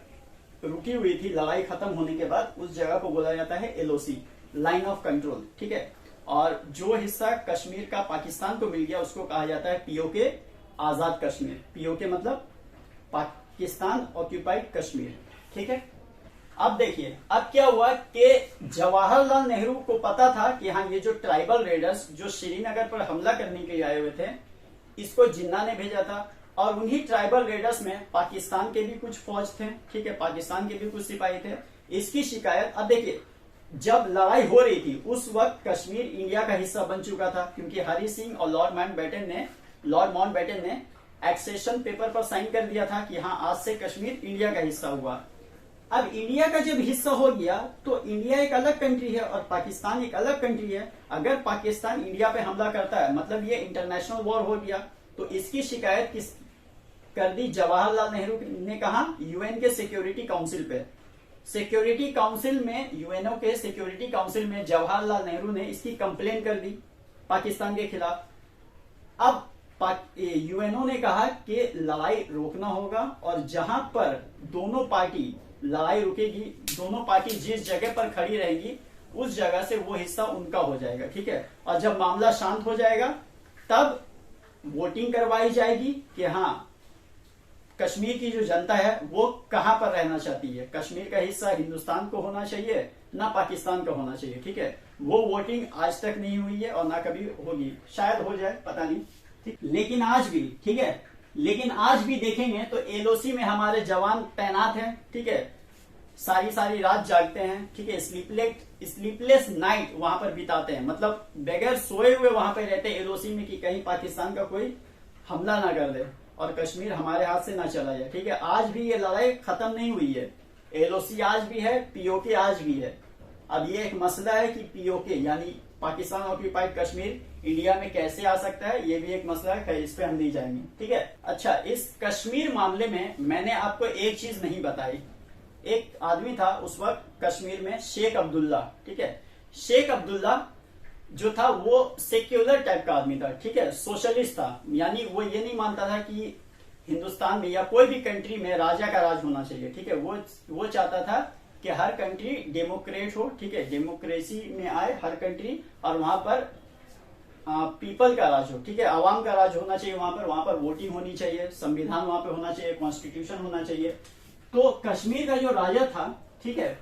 [SPEAKER 1] रुकी हुई थी लड़ाई खत्म होने के बाद उस जगह को बोला जाता है LOC, लाइन ऑफ कंट्रोल। ठीक है, और जो हिस्सा कश्मीर का पाकिस्तान को मिल गया उसको कहा जाता है POK, आजाद कश्मीर। POK मतलब पाकिस्तान ऑक्यूपाइड कश्मीर। ठीक है, अब देखिए अब क्या हुआ कि जवाहरलाल नेहरू को पता था कि हाँ ये जो ट्राइबल रेडर्स जो श्रीनगर पर हमला करने के लिए आए हुए थे इसको जिन्ना ने भेजा था। और उन्हीं ट्राइबल रेडर्स में पाकिस्तान के भी कुछ फौज थे। ठीक है, पाकिस्तान के भी कुछ सिपाही थे। इसकी शिकायत, अब देखिए जब लड़ाई हो रही थी उस वक्त कश्मीर इंडिया का हिस्सा बन चुका था क्योंकि हरि सिंह और लॉर्ड माउंटबेटन ने एक्सेशन पेपर पर साइन कर दिया था कि हाँ आज से कश्मीर इंडिया का हिस्सा हुआ। अब इंडिया का जब हिस्सा हो गया तो इंडिया एक अलग कंट्री है और पाकिस्तान एक अलग कंट्री है। अगर पाकिस्तान इंडिया पे हमला करता है मतलब ये इंटरनेशनल वॉर हो गया। तो इसकी शिकायत किस कर दी? जवाहरलाल नेहरू ने कहा UN के सिक्योरिटी काउंसिल पे। सिक्योरिटी काउंसिल में, UNO के सिक्योरिटी काउंसिल में जवाहरलाल नेहरू ने इसकी कंप्लेन कर दी पाकिस्तान के खिलाफ। अब UNO ने कहा कि लड़ाई रोकना होगा और जहां पर दोनों पार्टी लड़ाई रुकेगी, दोनों पार्टी जिस जगह पर खड़ी रहेंगी उस जगह से वो हिस्सा उनका हो जाएगा। ठीक है, और जब मामला शांत हो जाएगा तब वोटिंग करवाई जाएगी कि हाँ कश्मीर की जो जनता है वो कहां पर रहना चाहती है, कश्मीर का हिस्सा हिंदुस्तान को होना चाहिए ना पाकिस्तान का होना चाहिए। ठीक है, वो वोटिंग आज तक नहीं हुई है और ना कभी होगी, शायद हो जाए पता नहीं। ठीक, लेकिन आज भी, ठीक है, लेकिन आज भी देखेंगे तो LOC में हमारे जवान तैनात हैं। ठीक है, सारी रात जागते हैं। ठीक है, स्लीपलेस नाइट वहां पर बिताते हैं, मतलब बगैर सोए हुए वहां पर रहते हैं LOC में कि कहीं पाकिस्तान का कोई हमला ना कर दे और कश्मीर हमारे हाथ से ना चला जाए। ठीक है, आज भी ये लड़ाई खत्म नहीं हुई है। LOC आज भी है, POK आज भी है। अब ये एक मसला है कि POK यानी पाकिस्तान ऑक्यूपाइड कश्मीर इंडिया में कैसे आ सकता है, ये भी एक मसला है, इस पे हम नहीं जाएंगे। ठीक है, अच्छा इस कश्मीर मामले में मैंने आपको एक चीज नहीं बताई। एक आदमी था उस वक्त कश्मीर में, शेख अब्दुल्ला। ठीक है, शेख अब्दुल्ला जो था वो सेक्युलर टाइप का आदमी था। ठीक है, सोशलिस्ट था, यानी वो ये नहीं मानता था कि हिंदुस्तान में या कोई भी कंट्री में राजा का राज होना चाहिए। ठीक है, वो चाहता था कि हर कंट्री डेमोक्रेट हो। ठीक है, डेमोक्रेसी में आए हर कंट्री और वहां पर पीपल का राज हो। ठीक है, आवाम का राज होना चाहिए वहां पर वोटिंग होनी चाहिए, संविधान वहां पे होना चाहिए, कॉन्स्टिट्यूशन होना चाहिए। तो कश्मीर का जो राजा था, ठीक है,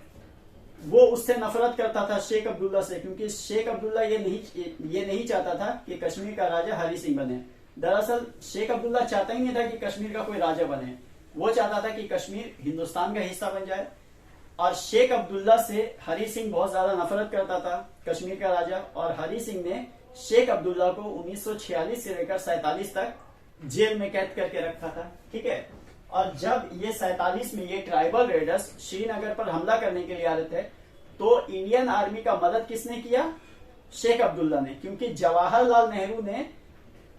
[SPEAKER 1] वो उससे नफरत करता था शेख अब्दुल्ला से, क्योंकि शेख अब्दुल्ला ये नहीं चाहता था कि कश्मीर का राजा हरि सिंह बने। दरअसल शेख अब्दुल्ला चाहता ही नहीं था कि कश्मीर का कोई राजा बने, वो चाहता था कि कश्मीर हिंदुस्तान का हिस्सा बन जाए। और शेख अब्दुल्ला से हरि सिंह बहुत ज्यादा नफरत करता था, कश्मीर का राजा। और हरि सिंह ने शेख अब्दुल्ला को 1946 से लेकर 47 तक जेल में कैद करके रखा था। ठीक है, और जब ये 47 में ये ट्राइबल रेडर्स श्रीनगर पर हमला करने के लिए आ रहे थे तो इंडियन आर्मी का मदद किसने किया? शेख अब्दुल्ला ने, क्योंकि जवाहरलाल नेहरू ने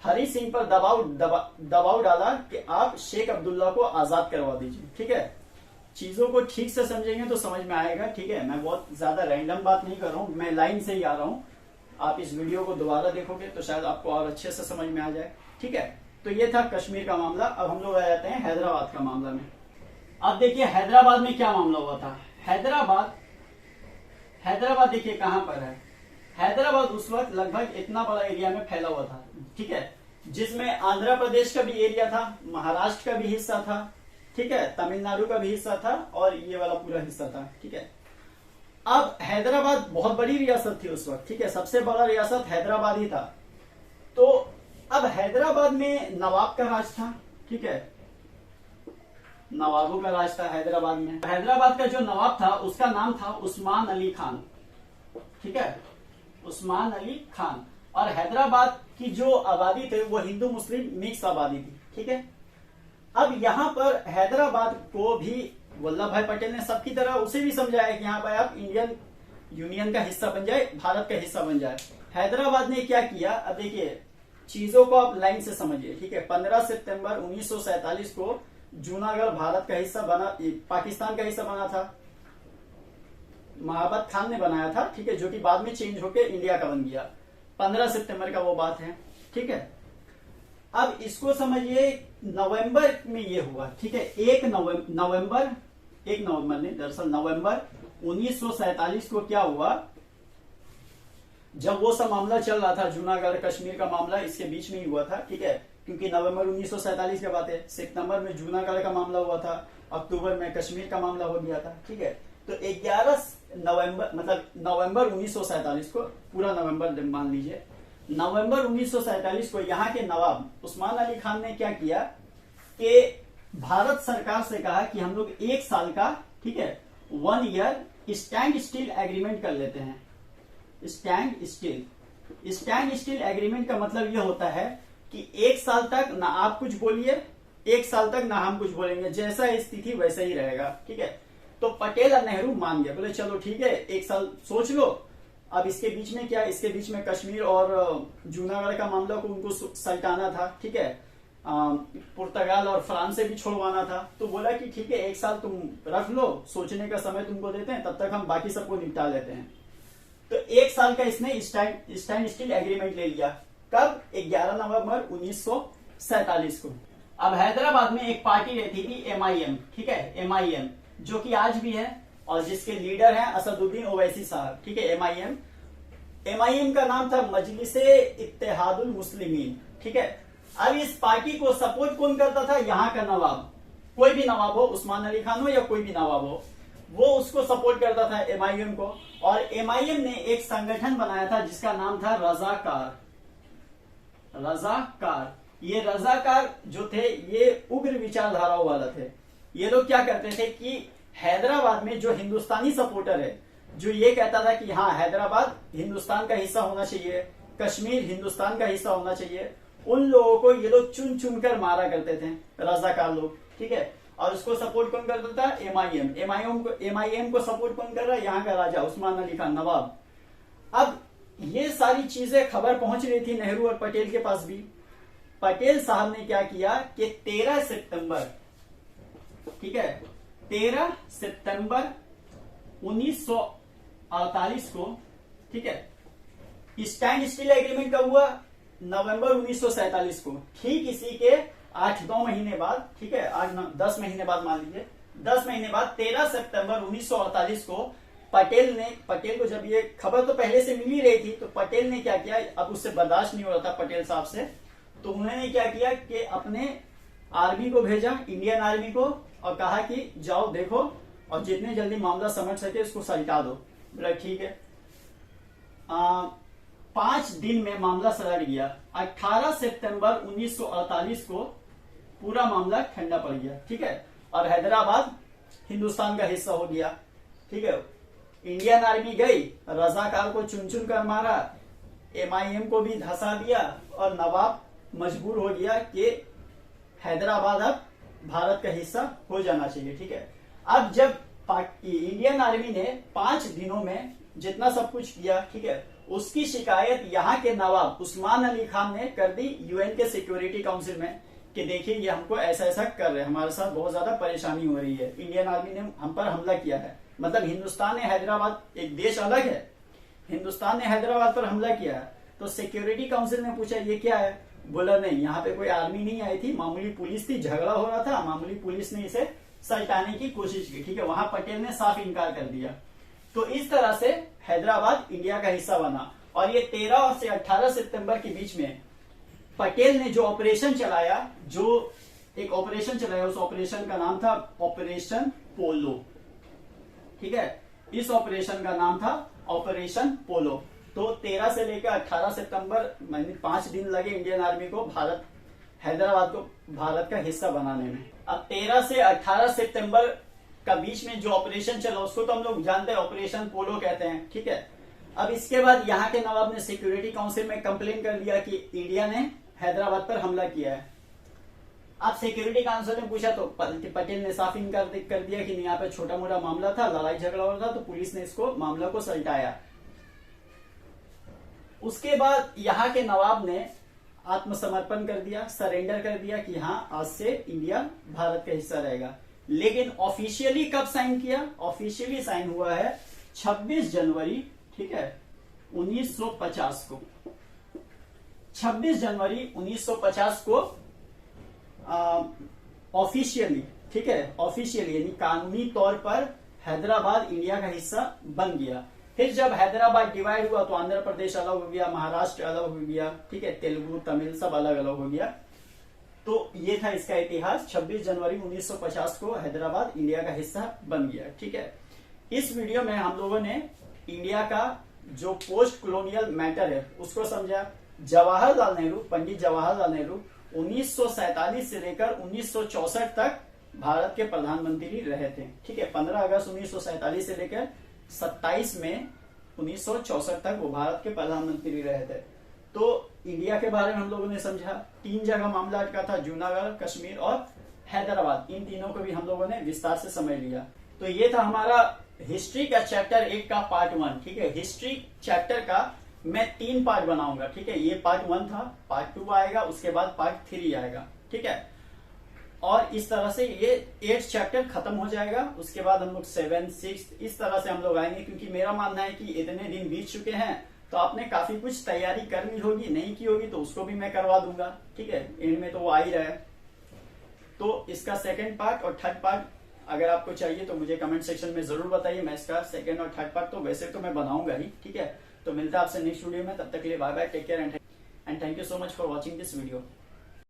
[SPEAKER 1] हरि सिंह पर दबाव डाला कि आप शेख अब्दुल्ला को आजाद करवा दीजिए। ठीक है, चीजों को ठीक से समझेंगे तो समझ में आएगा। ठीक है, मैं बहुत ज्यादा रैंडम बात नहीं कर रहा हूं, मैं लाइन से ही आ रहा हूं। आप इस वीडियो को दोबारा देखोगे तो शायद आपको और अच्छे से समझ में आ जाए। ठीक है, तो ये था कश्मीर का मामला। अब हम लोग आ जाते हैं हैदराबाद का मामला में। अब देखिए हैदराबाद में क्या मामला हुआ था। हैदराबाद देखिए कहां पर है। हैदराबाद उस वक्त लगभग इतना बड़ा एरिया में फैला हुआ था। ठीक है, जिसमें आंध्र प्रदेश का भी एरिया था, महाराष्ट्र का भी हिस्सा था, ठीक है, तमिलनाडु का भी हिस्सा था और ये वाला पूरा हिस्सा था। ठीक है, अब हैदराबाद बहुत बड़ी रियासत थी उस वक्त। ठीक है, सबसे बड़ा रियासत हैदराबाद ही था। तो अब हैदराबाद में नवाब का राज था। ठीक है, नवाबों का राज था हैदराबाद में। हैदराबाद का जो नवाब था उसका नाम था उस्मान अली खान। ठीक है, उस्मान अली खान। और हैदराबाद की जो आबादी थे वो हिंदू मुस्लिम मिक्स आबादी थी। ठीक है, अब यहाँ पर हैदराबाद को भी वल्लभ भाई पटेल ने सबकी तरह उसे भी समझाया कि यहाँ पर आप इंडियन यूनियन का हिस्सा बन जाए, भारत का हिस्सा बन जाए। हैदराबाद ने क्या किया, अब देखिए चीजों को आप लाइन से समझिए, ठीक है। 15 सितंबर 1947 को जूनागढ़ भारत का हिस्सा बना, पाकिस्तान का हिस्सा बना था, महाबत खान ने बनाया था, ठीक है, जो कि बाद में चेंज होकर इंडिया का बन गया। 15 सितंबर का वो बात है, ठीक है। अब इसको समझिए, नवंबर में ये हुआ, ठीक है। 1 नवंबर नहीं, दरअसल नवंबर 1947 को क्या हुआ, जब वो सब मामला चल रहा था, जूनागढ़ कश्मीर का मामला इसके बीच में ही हुआ था, ठीक है, क्योंकि नवंबर 1947 की बात है। सितंबर में जूनागढ़ का मामला हुआ था, अक्टूबर में कश्मीर का मामला हो गया था, ठीक है। तो 11 नवंबर, मतलब नवंबर 1947 को, पूरा नवंबर मान लीजिए, नवंबर 1947 को यहाँ के नवाब उस्मान अली खान ने क्या किया कि भारत सरकार से कहा कि हम लोग 1 साल का, ठीक है, 1 ईयर स्टैंड स्टिल एग्रीमेंट कर लेते हैं। स्टैंड स्टिल एग्रीमेंट का मतलब यह होता है कि 1 साल तक ना आप कुछ बोलिए, 1 साल तक ना हम कुछ बोलेंगे, जैसा स्थिति वैसा ही रहेगा, ठीक है। तो पटेल और नेहरू मान गए, बोले चलो ठीक है, 1 साल सोच लो। अब इसके बीच में क्या, इसके बीच में कश्मीर और जूनागढ़ का मामला को उनको सल्टाना था, ठीक है, पुर्तगाल और फ्रांस से भी छोड़वाना था। तो बोला कि ठीक है, 1 साल तुम रख लो, सोचने का समय तुमको देते हैं, तब तक हम बाकी सबको निपटा लेते हैं। तो 1 साल का इसने स्टैंड स्टिल एग्रीमेंट ले लिया। कब? 11 नवंबर 1947 को। अब हैदराबाद में एक पार्टी रहती थी MIM, ठीक है, MIM, जो कि आज भी है और जिसके लीडर हैं असदुद्दीन ओवैसी साहब, ठीक है। MIM का नाम था मजलिसे इत्तेहादुल मुस्लिमीन, ठीक है। अब इस पार्टी को सपोर्ट कौन करता था? यहाँ का नवाब, कोई भी नवाब हो, उस्मान अली खान हो या कोई भी नवाब हो, वो उसको सपोर्ट करता था MIM को। और MIM ने एक संगठन बनाया था जिसका नाम था रजाकार। ये रजाकार जो थे, ये उग्र विचारधाराओं वाला थे। ये लोग क्या करते थे कि हैदराबाद में जो हिंदुस्तानी सपोर्टर है, जो ये कहता था कि हाँ हैदराबाद हिंदुस्तान का हिस्सा होना चाहिए, कश्मीर हिंदुस्तान का हिस्सा होना चाहिए, उन लोगों को ये लोग चुन चुन कर मारा करते थे, रजाकार लोग, ठीक है। और उसको सपोर्ट कौन करता था? MIM को सपोर्ट कौन कर रहा है? यहाँ का राजा उस्मान अली खान, नवाब। अब ये सारी चीजें खबर पहुंच रही थी नेहरू और पटेल के पास भी। पटेल साहब ने क्या किया कि 13 सितंबर, ठीक है, 13 सितंबर 1948 को, ठीक है, स्टैंड स्टिल एग्रीमेंट कब हुआ? नवंबर 1947 को। ठीक इसी के 8-9 महीने बाद, ठीक है, 8-10 महीने बाद मान लीजिए, 10 महीने बाद 13 सितंबर 1948 को पटेल को जब ये खबर तो पहले से मिल ही रही थी, तो पटेल ने क्या किया, अब उससे बर्दाश्त नहीं हो रहा था पटेल साहब से, तो उन्होंने क्या किया कि अपने आर्मी को भेजा, इंडियन आर्मी को, और कहा कि जाओ देखो और जितने जल्दी मामला समझ सके उसको सल्टा दो। बोला ठीक है। 5 दिन में मामला सलट गया। 18 सितंबर 1948 को पूरा मामला ठंडा पड़ गया, ठीक है, और हैदराबाद हिंदुस्तान का हिस्सा हो गया, ठीक है। इंडियन आर्मी गई, रजाकार को चुन चुन कर मारा, MIM को भी धंसा दिया, और नवाब मजबूर हो गया कि हैदराबाद अब भारत का हिस्सा हो जाना चाहिए, ठीक है। अब जब इंडियन आर्मी ने 5 दिनों में जितना सब कुछ किया, ठीक है, उसकी शिकायत यहाँ के नवाब उस्मान अली खान ने कर दी UN के सिक्योरिटी काउंसिल में कि देखिए ये हमको ऐसा ऐसा कर रहे हैं, हमारे साथ बहुत ज्यादा परेशानी हो रही है, इंडियन आर्मी ने हम पर हमला किया है। मतलब हिंदुस्तान ने हैदराबाद, एक देश अलग है, हिंदुस्तान ने हैदराबाद पर हमला किया है। तो सिक्योरिटी काउंसिल ने पूछा ये क्या है? बोला नहीं, यहाँ पे कोई आर्मी नहीं आई थी, मामूली पुलिस थी, झगड़ा हो रहा था, मामूली पुलिस ने इसे सल्टाने की कोशिश की, ठीक है। वहां पटेल ने साफ इनकार कर दिया। तो इस तरह से हैदराबाद इंडिया का हिस्सा बना। और ये 13 से 18 सितंबर के बीच में पटेल ने जो ऑपरेशन चलाया, उस ऑपरेशन का नाम था ऑपरेशन पोलो, ठीक है। इस ऑपरेशन का नाम था ऑपरेशन पोलो। तो 13 से लेकर 18 सितंबर 5 दिन लगे इंडियन आर्मी को हैदराबाद को भारत का हिस्सा बनाने में। अब 13 से 18 सितंबर का बीच में जो ऑपरेशन चला उसको तो हम लोग जानते हैं, ऑपरेशन पोलो कहते हैं, ठीक है। अब इसके बाद यहाँ के नवाब ने सिक्योरिटी काउंसिल में कंप्लेन कर दिया कि इंडिया ने हैदराबाद पर हमला किया है। अब सिक्योरिटी काउंसिल ने पूछा तो पटेल ने साफ इनकार कर दिया कि नहीं, यहाँ पे छोटा मोटा मामला था, लड़ाई झगड़ा हो रहा था, तो पुलिस ने इसको मामला को सलटाया। उसके बाद यहाँ के नवाब ने आत्मसमर्पण कर दिया, सरेंडर कर दिया कि हाँ आज से इंडिया भारत का हिस्सा रहेगा। लेकिन ऑफिशियली कब साइन किया? ऑफिशियली साइन हुआ है 26 जनवरी, ठीक है, 1950 को। 26 जनवरी 1950 को ऑफिशियली, ठीक है, ऑफिशियली यानी कानूनी तौर पर हैदराबाद इंडिया का हिस्सा बन गया। फिर जब हैदराबाद डिवाइड हुआ तो आंध्र प्रदेश अलग हो गया, महाराष्ट्र अलग हो गया, ठीक है, तेलुगु तमिल सब अलग अलग हो गया। तो ये था इसका इतिहास। 26 जनवरी 1950 को हैदराबाद इंडिया का हिस्सा बन गया, ठीक है। इस वीडियो में हम लोगों ने इंडिया का जो पोस्ट कॉलोनियल मैटर है उसको समझा। जवाहरलाल नेहरू, पंडित जवाहरलाल नेहरू 1947 से लेकर 1964 तक भारत के प्रधानमंत्री रहे थे, ठीक है। 15 अगस्त 1947 से लेकर 27 मई 1964 तक वो भारत के प्रधानमंत्री रहे थे। तो इंडिया के बारे में हम लोगों ने समझा। 3 जगह मामला अटका था, जूनागढ़, कश्मीर और हैदराबाद। इन तीनों को भी हम लोगों ने विस्तार से समझ लिया। तो ये था हमारा हिस्ट्री का चैप्टर 8 का पार्ट 1, ठीक है। हिस्ट्री चैप्टर का मैं 3 पार्ट बनाऊंगा, ठीक है। ये पार्ट 1 था, पार्ट 2 आएगा, उसके बाद पार्ट 3 आएगा, ठीक है। और इस तरह से ये 8 चैप्टर खत्म हो जाएगा। उसके बाद हम लोग 7, 6 इस तरह से हम लोग आएंगे, क्योंकि मेरा मानना है कि इतने दिन बीत चुके हैं तो आपने काफी कुछ तैयारी करनी होगी, नहीं की होगी तो उसको भी मैं करवा दूंगा, ठीक है। एंड में तो वो आ ही रहा है। तो इसका 2nd पार्ट और 3rd पार्ट अगर आपको चाहिए तो मुझे कमेंट सेक्शन में जरूर बताइए। मैं इसका 2nd और 3rd पार्ट तो वैसे तो मैं बनाऊंगा ही, ठीक है। तो मिलता है आपसे नेक्स्ट वीडियो में, तब तक के लिए bye bye, take care and thank you so much for watching this video.